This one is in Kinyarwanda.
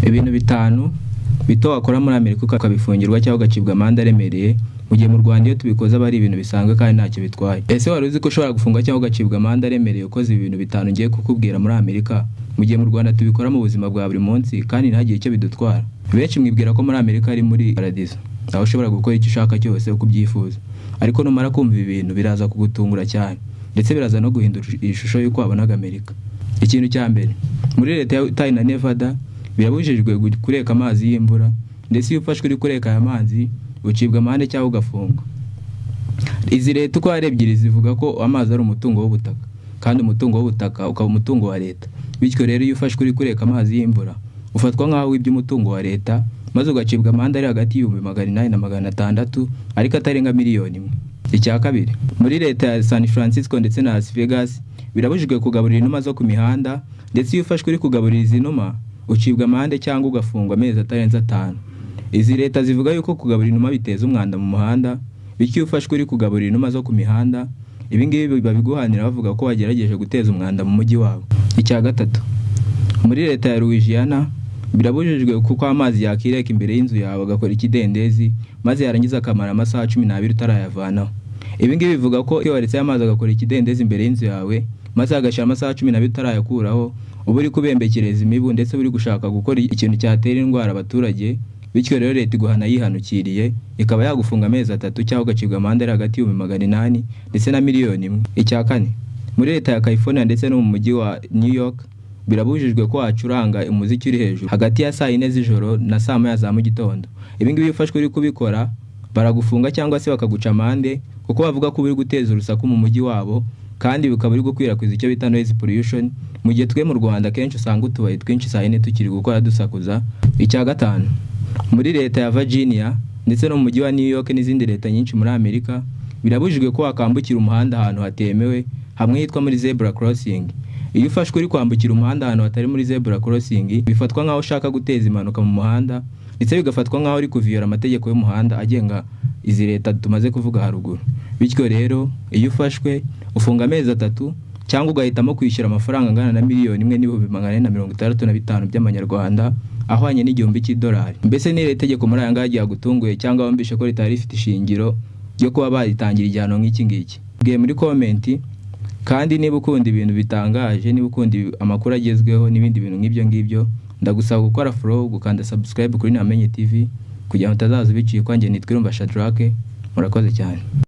Ibintu bitanu bito wakora muri Amerika ukabifungirwa cyangwa ugacibwa amande aremereye, mu gihe mu Rwanda iyo tubikoze aba ari ibintu bisanzwe kandi ntacyo bitwaye. Ese wari uzi ko ushobora gufungwa cyangwa ugacibwa amande aremereye ukoze ibintu bitanu ngiye kukubwira muri Amerika, mu gihe mu Rwanda tubikora mu buzima bwa buri munsi kandi ntagire icyo bidutwara? Benshi mwibwira ko muri Amerika ari muri paradizo, aho ushobora gukora icyo ushaka cyose uko ubyifuza, ariko numara kumva ibi bintu biraza kugutungura cyane, ndetse biraza no guhindura ishusho y'uko wabonaga Amerika. Ikintu cya mbere, muri leta ya Utah na Nevada birabujijwe kureka amazi y'imvura, ndetse iyo ufashwe uri kureka aya mazi ucibwa amande cyangwa ugafungwa. Izi leta uko ari ebyiri zivuga ko amazi ari umutungo w'ubutaka, kandi umutungo w'ubutaka ukaba umutungo wa leta. Bityo rero iyo ufashwe uri kureka amazi y'imvura ufatwa nk'aho wibye umutungo wa leta, maze ugacibwa amande ari hagati y'800 na 600, ariko atarenga miliyoni imwe. Icya kabiri, muri leta ya San Francisco ndetse na Las Vegas birabujijwe kugaburira inuma zo ku mihanda, ndetse iyo ufashwe uri kugaburira izi numa ucibwa amande cyangwa ugafungwa amezi atarenze 5. Izi leta zivuga yuko kugaburira inuma biteza umwanda mu muhanda, bityo iyo ufashwe uri kugaburira inuma zo ku mihanda, ibi ngibi babiguhanira bavuga ko wagerageje guteza umwanda mu mujyi wabo. Icya gatatu, muri leta ya Louisiana birabujijwe kuko amazi yakireka imbere y'inzu yawe agakora ikidendezi, maze yarangiza akamara amasaha 12 utarayavanaho. Ibi ngibi bivuga ko iyo waretse amazi agakora ikidendezi imbere y'inzu yawe, maze agashira amasaha 12 utarayakuraho, uba uri kubembekereza imibu, ndetse uri gushaka gukora ikintu cyatera indwara abaturage. Bityo rero leta iguhana yihanukiriye, ikaba yagufunga amezi 3 cyangwa ugacibwa amande ari hagati y'800 ndetse na miliyoni imwe. Icya kane, muri leta ya California ndetse no mu mujyi wa New York birabujijwe ko wacuranga umuziki uri hejuru hagati ya saa 4 z'ijoro na saa 1 za mu gitondo. Ibi ngibi bifashwe uri kubikora baragufunga cyangwa se bakaguca amande, kuko bavuga ko uri guteza urusaku mu mujyi wabo, kandi bikaba uri gukwirakwiza icyo bita noise pollution, mu gihe twe mu Rwanda kenshi usanga utubaye twinshi saa 4 tukiri gukora dusakuza. Icya gatanu, muri leta ya Virginia ndetse no mu mujyi wa New York n'izindi leta nyinshi muri Amerika birabujijwe ko wakambukira umuhanda ahantu hatemewe, hamwe hitwa muri zebra crossing. Iyo ufashwe uri kwambukira umuhanda ahantu hatari muri zebra crossing, bifatwa nk'aho ushaka guteza impanuka mu muhanda, ndetse bigafatwa nk'aho uri kuviyora amategeko y'umuhanda agenga izi leta tumaze kuvuga haruguru. Bityo rero iyo ufashwe ufunga amezi 3 cyangwa ugahitamo kwishyura amafaranga angana na miliyoni 1,465 by'amanyarwanda, ahwanye n'igihumbi cy'idolari. Mbese ni iri tegeko muri aya ngaya ryagutunguye cyangwa wumvishe ko ritari rifite ishingiro ryo kuba baritangira igihano nk'iki ngiki? Bwiye muri comment, kandi niba ukunda ibintu bitangaje, niba ukunda amakuru agezweho n'ibindi bintu nk'ibyo ngibyo, ndagusaba gukora follow, gukanda subscribe kuri Namenye TV kugira ngo utazaza ubiciye. Kwanjye nitwa Irumva Shadrack, murakoze cyane.